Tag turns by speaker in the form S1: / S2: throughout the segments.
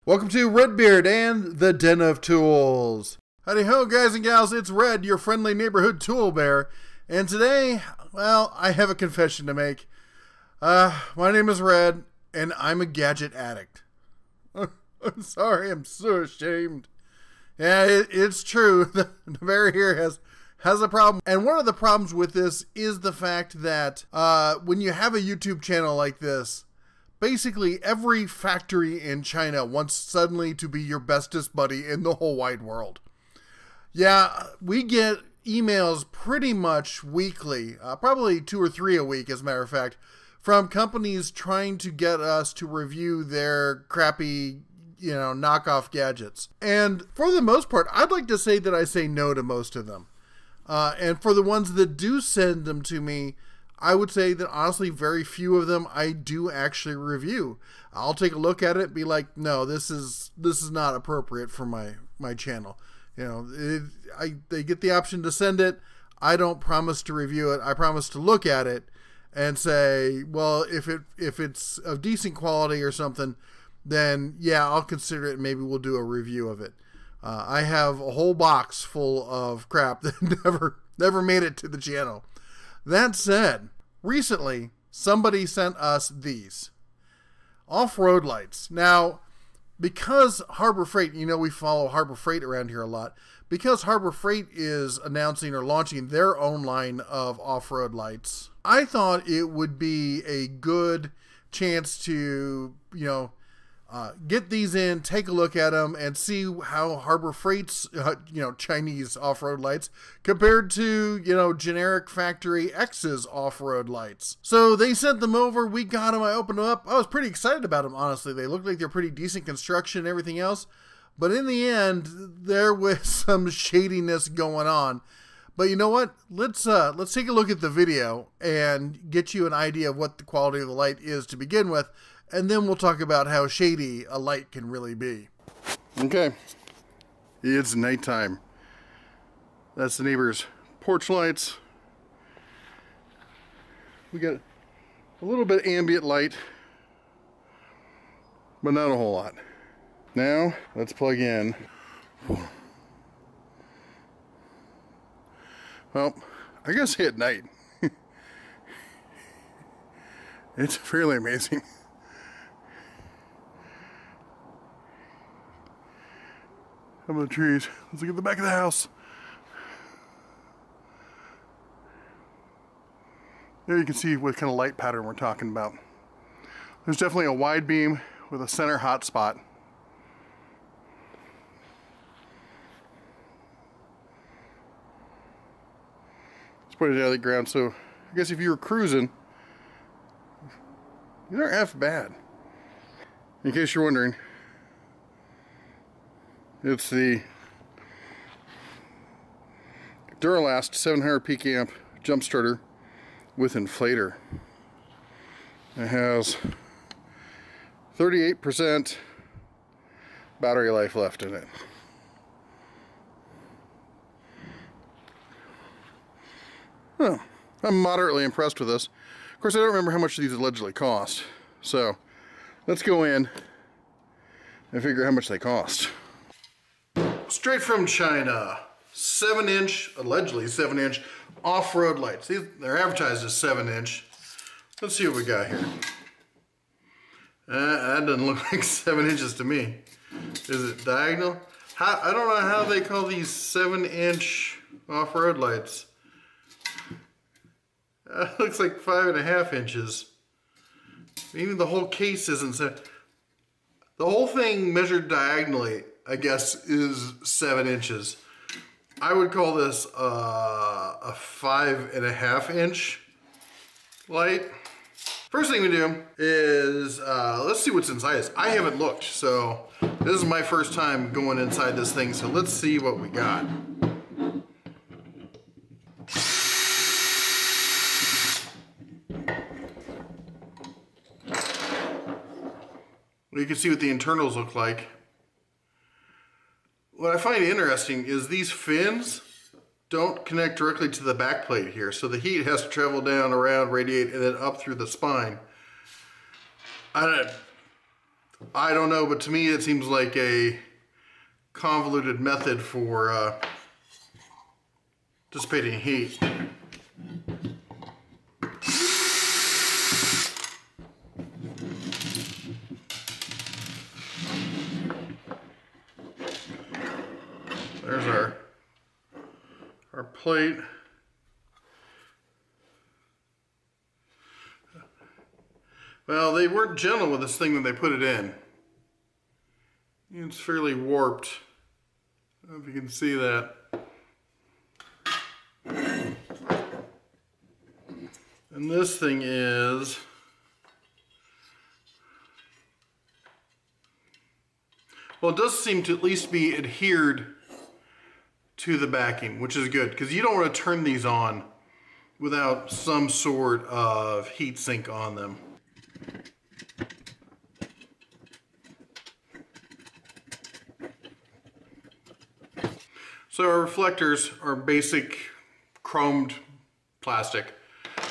S1: Welcome to Redbeard and the Den of Tools. Howdy ho, guys and gals, it's Red, your friendly neighborhood tool bear. And today, well, I have a confession to make. My name is Red, and I'm a gadget addict. I'm sorry, I'm so ashamed. Yeah, it's true. The bear here has a problem. And one of the problems with this is the fact that when you have a YouTube channel like this, basically every factory in China wants suddenly to be your bestest buddy in the whole wide world. Yeah, we get emails pretty much weekly, probably 2 or 3 a week as a matter of fact, from companies trying to get us to review their crappy, knockoff gadgets. And for the most part, I'd like to say that I say no to most of them. And for the ones that do send them to me, I would say that honestly, very few of them I do actually review. I'll take a look at it and be like, no, this is not appropriate for my channel. They get the option to send it. I don't promise to review it. I promise to look at it and say, well, if it's of decent quality or something, then yeah, I'll consider it and maybe we'll do a review of it. I have a whole box full of crap that never made it to the channel. That said, recently somebody sent us these off-road lights. Now, because Harbor Freight, we follow Harbor Freight around here a lot, because Harbor Freight is announcing or launching their own line of off-road lights, I thought it would be a good chance to, get these in, take a look at them, and see how Harbor Freight's, Chinese off-road lights compared to, generic Factory X's off-road lights. So they sent them over, we got them, I opened them up. I was pretty excited about them, honestly. They looked like they're pretty decent construction and everything else. But in the end, there was some shadiness going on. But you know what? Let's take a look at the video and get you an idea of what the quality of the light is to begin with. And then we'll talk about how shady a light can really be. Okay, it's nighttime. That's the neighbor's porch lights. We got a little bit ambient light, but not a whole lot. Now, let's plug in. Well, I guess at night. It's fairly amazing. Some of the trees. Let's look at the back of the house. There you can see what kind of light pattern we're talking about. There's definitely a wide beam with a center hot spot. Let's put it down the ground. So I guess if you were cruising, these aren't half bad. In case you're wondering, it's the Duralast 700 peak amp jump starter with inflator. It has 38% battery life left in it. Oh, I'm moderately impressed with this. Of course, I don't remember how much these allegedly cost. So let's go in and figure out how much they cost. Straight from China, 7-inch, allegedly 7-inch off-road lights. They're advertised as 7-inch. Let's see what we got here. That doesn't look like 7 inches to me. Is it diagonal? I don't know how they call these 7-inch off-road lights. That looks like 5.5 inches. Even the whole case isn't set. The whole thing measured diagonally, I guess, is 7 inches. I would call this a 5.5 inch light. First thing we do is, let's see what's inside this. I haven't looked, so this is my first time going inside this thing, so let's see what we got. You can see what the internals look like. What I find interesting is these fins don't connect directly to the back plate here, so the heat has to travel down, around, radiate, and then up through the spine. I I don't know, but to me it seems like a convoluted method for dissipating heat. There's our plate. Well, they weren't gentle with this thing when they put it in. It's fairly warped. I don't know if you can see that. And this thing is well, it does seem to at least be adhered to the backing, which is good, because you don't want to turn these on without some sort of heat sink on them. So our reflectors are basic chromed plastic.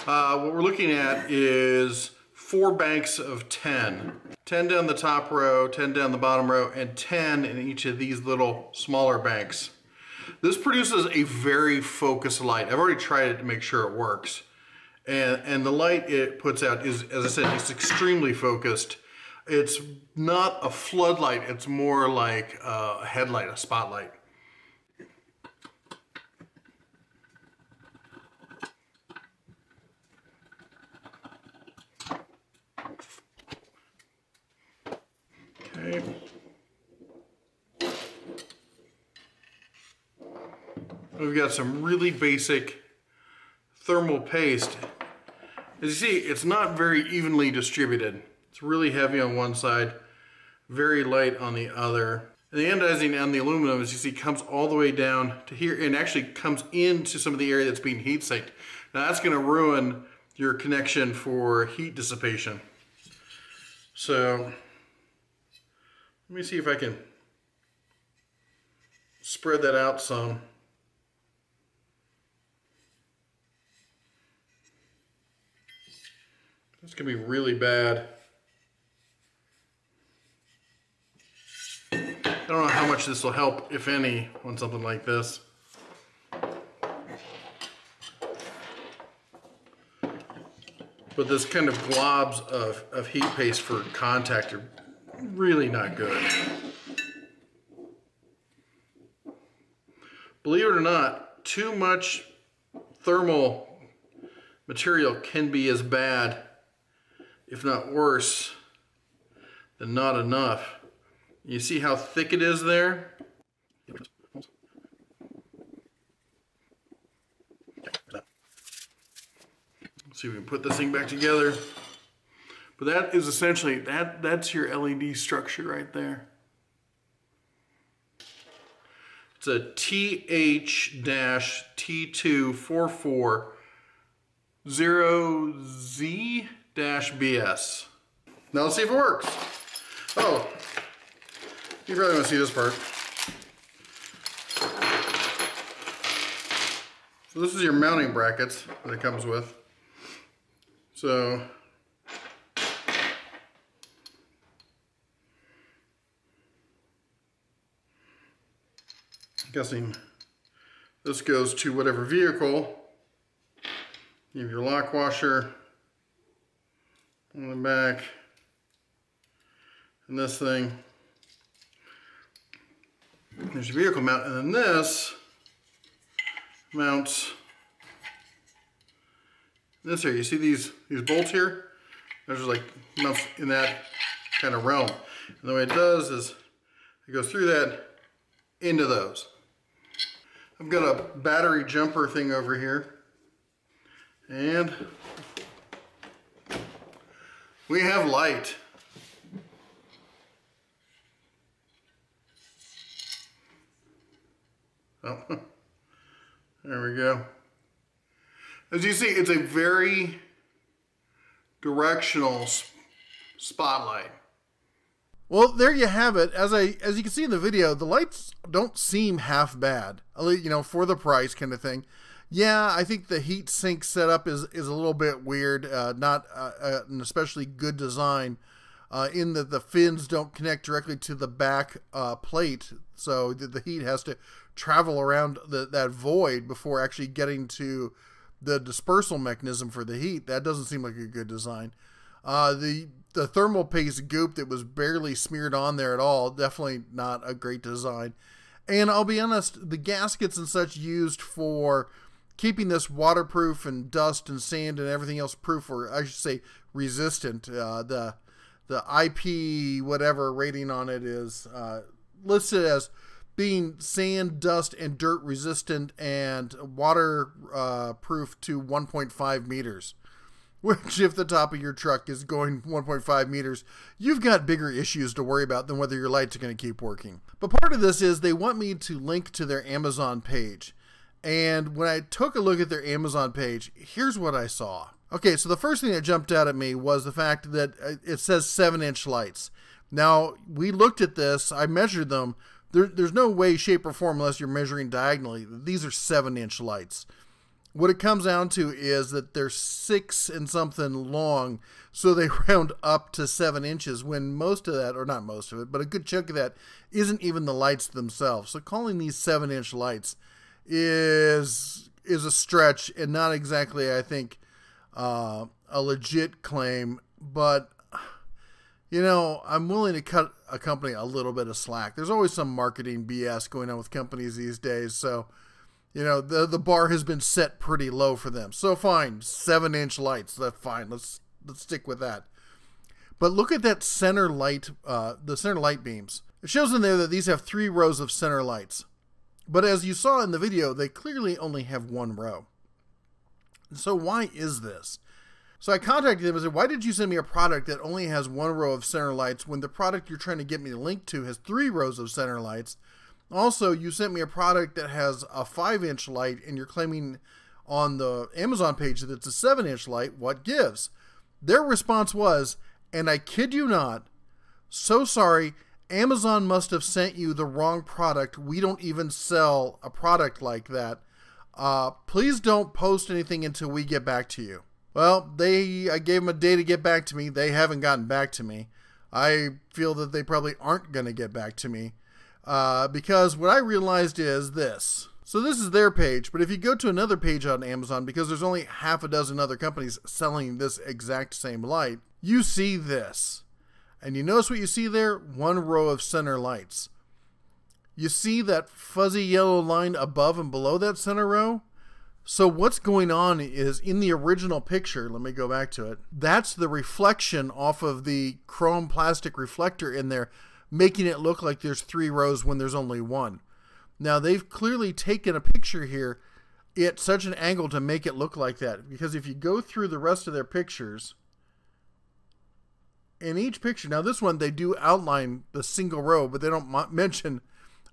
S1: What we're looking at is 4 banks of 10. 10 down the top row, 10 down the bottom row, and 10 in each of these little smaller banks. This produces a very focused light. I've already tried it to make sure it works. And the light it puts out is, as I said, it's extremely focused. It's not a floodlight, it's more like a headlight, a spotlight. Okay. We've got some really basic thermal paste. As you see, it's not very evenly distributed. It's really heavy on one side, very light on the other. And the anodizing on the aluminum, as you see, comes all the way down to here and actually comes into some of the area that's being heat sinked. Now that's going to ruin your connection for heat dissipation. So let me see if I can spread that out some. This can be really bad. I don't know how much this will help, if any, on something like this. But this kind of globs of heat paste for contact are really not good. Believe it or not, too much thermal material can be as bad, if not worse, than not enough. You see how thick it is there? Let's see if we can put this thing back together. But that is essentially, that's your LED structure right there. It's a TH-T244-0Z-BS. Now let's see if it works. Oh, you probably want to see this part. So this is your mounting brackets that it comes with. So I'm guessing this goes to whatever vehicle. You have your lock washer on the back, and this thing. There's your vehicle mount, and then this mounts this here. You see these bolts here? There's like mounts in that kind of realm. And the way it does is it goes through that into those. I've got a battery jumper thing over here, and we have light. Oh, there we go. As you see, it's a very directional spotlight. Well, there you have it. As you can see in the video, the lights don't seem half bad. You know, for the price kind of thing. Yeah, I think the heat sink setup is a little bit weird. Not an especially good design. in that the fins don't connect directly to the back plate, so the heat has to travel around that void before actually getting to the dispersal mechanism for the heat. That doesn't seem like a good design. The thermal paste goop that was barely smeared on there at all, definitely not a great design. And I'll be honest, the gaskets and such used for keeping this waterproof and dust and sand and everything else proof, or I should say resistant, the IP whatever rating on it is listed as being sand, dust, and dirt resistant and water proof to 1.5 meters. Which, if the top of your truck is going 1.5 meters, you've got bigger issues to worry about than whether your lights are going to keep working. But part of this is they want me to link to their Amazon page. And when I took a look at their Amazon page, here's what I saw. Okay, so the first thing that jumped out at me was the fact that it says 7-inch lights. Now, we looked at this, I measured them. There's no way, shape, or form, unless you're measuring diagonally, these are 7-inch lights. What it comes down to is that they're 6 and something long, so they round up to 7 inches, when most of that, or not most of it, but a good chunk of that isn't even the lights themselves. So calling these 7-inch lights is a stretch, and not exactly, I think, a legit claim. But, you know, I'm willing to cut a company a little bit of slack. There's always some marketing BS going on with companies these days, so you know, the bar has been set pretty low for them. So fine, 7-inch lights. That's fine. Let's stick with that. But look at that center light, the center light beams. It shows in there that these have 3 rows of center lights. But as you saw in the video, they clearly only have 1 row. So why is this? So I contacted them and said, why did you send me a product that only has 1 row of center lights when the product you're trying to get me to link to has 3 rows of center lights? Also, you sent me a product that has a 5-inch light, and you're claiming on the Amazon page that it's a 7-inch light. What gives? Their response was, and I kid you not, so sorry, Amazon must have sent you the wrong product. We don't even sell a product like that. Please don't post anything until we get back to you. Well, I gave them a day to get back to me. They haven't gotten back to me. I feel that they probably aren't going to get back to me. Because what I realized is this. So this is their page, but if you go to another page on Amazon, because there's only half a dozen other companies selling this exact same light, you see this. And you notice what you see there? 1 row of center lights. You see that fuzzy yellow line above and below that center row? So what's going on is in the original picture, let me go back to it, that's the reflection off of the chrome plastic reflector in there, making it look like there's 3 rows when there's only 1. Now they've clearly taken a picture here at such an angle to make it look like that, because if you go through the rest of their pictures, in each picture, now this one they do outline the single row, but they don't mention,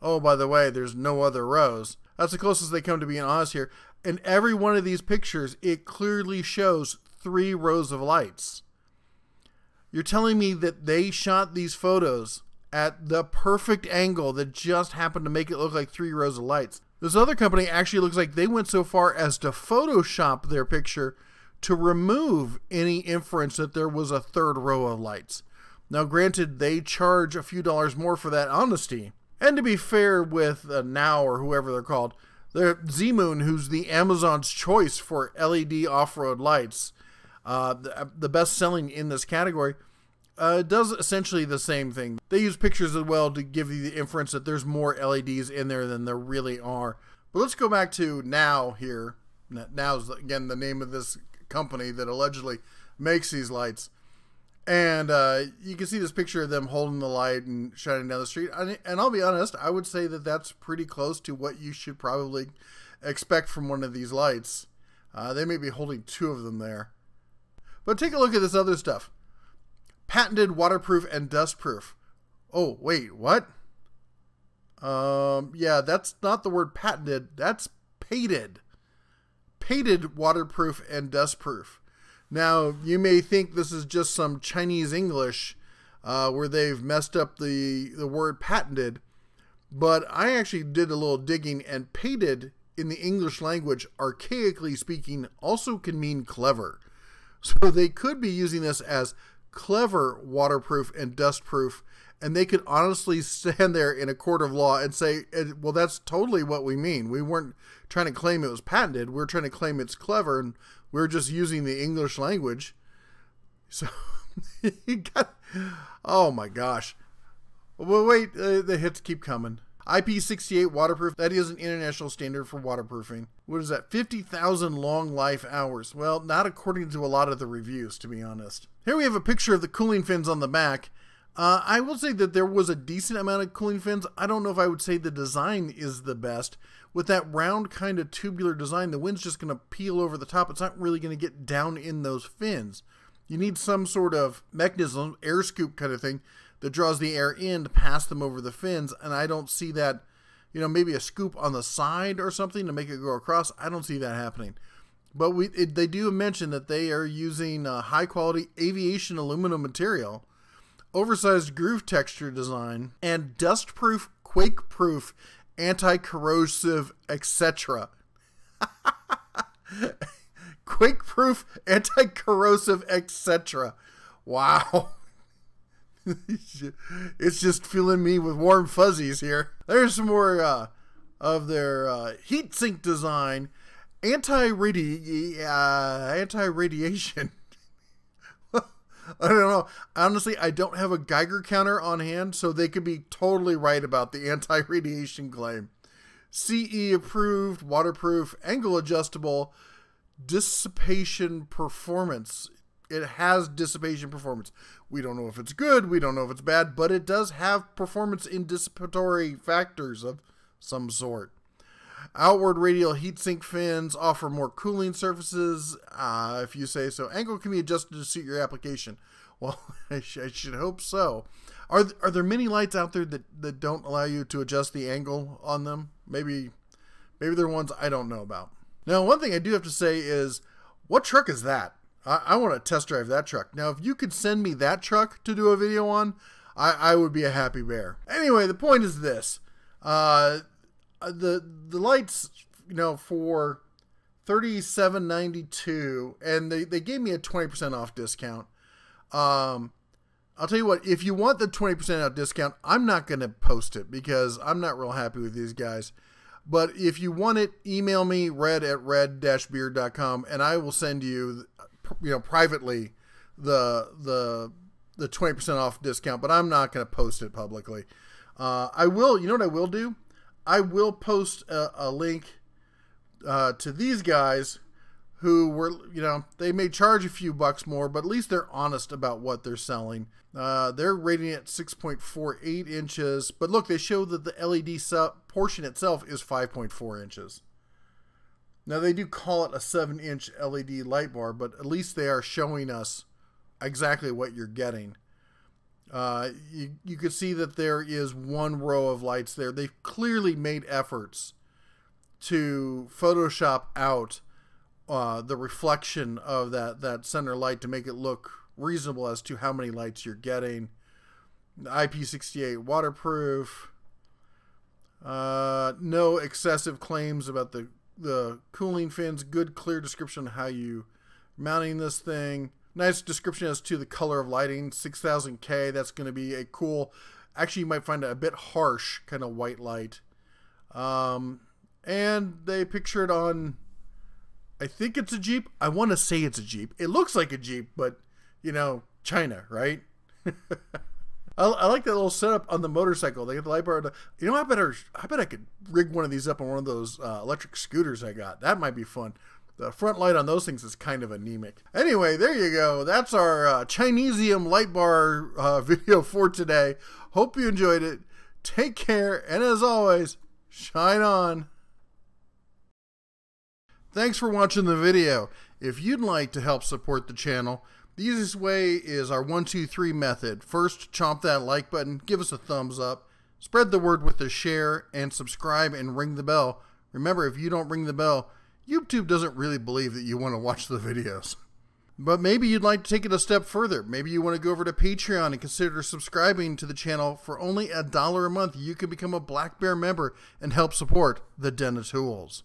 S1: oh, by the way, there's no other rows. That's the closest they come to being honest here. In every one of these pictures, it clearly shows 3 rows of lights. You're telling me that they shot these photos at the perfect angle that just happened to make it look like 3 rows of lights. This other company actually looks like they went so far as to Photoshop their picture to remove any inference that there was a 3rd row of lights. Now granted, they charge a few dollars more for that honesty. And to be fair with NAO or whoever they're called, they're Z-Moon, who's the Amazon's choice for LED off-road lights, the best selling in this category, does essentially the same thing. They use pictures as well to give you the inference that there's more LEDs in there than there really are. But let's go back to NAO here. NAO's, again, the name of this company that allegedly makes these lights. And you can see this picture of them holding the light and shining down the street. And I'll be honest, I would say that that's pretty close to what you should probably expect from one of these lights. They may be holding 2 of them there. But take a look at this other stuff. Patented waterproof and dustproof. Oh, wait, what? Yeah, that's not the word patented. That's pated. Pated waterproof and dustproof. Now, you may think this is just some Chinese English where they've messed up the word patented, but I actually did a little digging, and pated in the English language, archaically speaking, also can mean clever. So they could be using this as clever waterproof and dustproof, and they could honestly stand there in a court of law and say, well, that's totally what we mean. We weren't trying to claim it was patented. We're trying to claim it's clever, and we're just using the English language. So, oh my gosh. Well, wait, the hits keep coming. IP68 waterproof, that is an international standard for waterproofing. What is that? 50,000 long life hours. Well, not according to a lot of the reviews, to be honest. Here we have a picture of the cooling fins on the back. I will say that there was a decent amount of cooling fins. I don't know if I would say the design is the best. With that round kind of tubular design, the wind's just going to peel over the top. It's not really going to get down in those fins. You need some sort of mechanism, air scoop kind of thing, that draws the air in to pass them over the fins, and I don't see that, you know, maybe a scoop on the side or something to make it go across. I don't see that happening. But they do mention that they are using high-quality aviation aluminum material, oversized groove texture design, and dust-proof, quake-proof, anti-corrosive, etc. Quake-proof, anti-corrosive, etc. Wow. It's just filling me with warm fuzzies here. There's some more of their heat sink design. Anti-radiation. I don't know. Honestly, I don't have a Geiger counter on hand, so they could be totally right about the anti-radiation claim. CE approved, waterproof, angle adjustable, dissipation performance. It has dissipation performance. We don't know if it's good, we don't know if it's bad, but it does have performance in dissipatory factors of some sort. Outward radial heatsink fins offer more cooling surfaces, if you say so. Angle can be adjusted to suit your application. Well, I should hope so. Are there many lights out there that don't allow you to adjust the angle on them? Maybe they're ones I don't know about. Now, one thing I do have to say is, what truck is that? I want to test drive that truck. Now, if you could send me that truck to do a video on, I would be a happy bear. Anyway, the point is this. The lights, you know, for $37.92, and they gave me a 20% off discount. I'll tell you what, if you want the 20% off discount, I'm not going to post it because I'm not real happy with these guys. But if you want it, email me, red@red-beard.com, and I will send you, you know, privately the 20% off discount, but I'm not going to post it publicly. I will, you know what I will do? I will post a link to these guys who were, you know, they may charge a few bucks more, but at least they're honest about what they're selling. They're rating at 6.48 inches, but look, they show that the LED portion itself is 5.4 inches. Now, they do call it a 7-inch LED light bar, but at least they are showing us exactly what you're getting. You can see that there is one row of lights there. They've clearly made efforts to Photoshop out the reflection of that center light to make it look reasonable as to how many lights you're getting. The IP68 waterproof. No excessive claims about the cooling fins. Good, clear description on how you mounting this thing. Nice description as to the color of lighting. 6000K. That's going to be a cool, actually you might find it a bit harsh kind of white light. And they picture it on, I think it's a Jeep. I want to say it's a Jeep. It looks like a Jeep, but you know, China, right? I like that little setup on the motorcycle. They get the light bar. You know, I bet I could rig one of these up on one of those electric scooters I got. That might be fun. The front light on those things is kind of anemic. Anyway, there you go. That's our Chinesium light bar video for today. Hope you enjoyed it. Take care, and as always, shine on. Thanks for watching the video. If you'd like to help support the channel, the easiest way is our 1, 2, 3 method. First, chomp that like button, give us a thumbs up, spread the word with the share, and subscribe and ring the bell. Remember, if you don't ring the bell, YouTube doesn't really believe that you want to watch the videos. But maybe you'd like to take it a step further. Maybe you want to go over to Patreon and consider subscribing to the channel for only $1 a month. You can become a Black Bear member and help support the Den of Tools.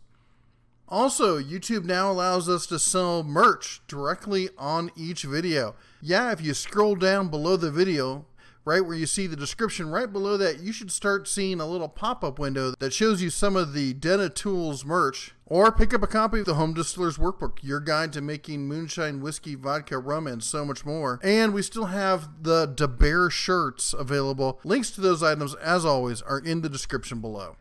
S1: Also, YouTube now allows us to sell merch directly on each video. Yeah, if you scroll down below the video, right where you see the description, right below that, you should start seeing a little pop-up window that shows you some of the Den of Tools merch. Or pick up a copy of the Home Distiller's Workbook, your guide to making moonshine, whiskey, vodka, rum, and so much more. And we still have the Da Bear shirts available. Links to those items, as always, are in the description below.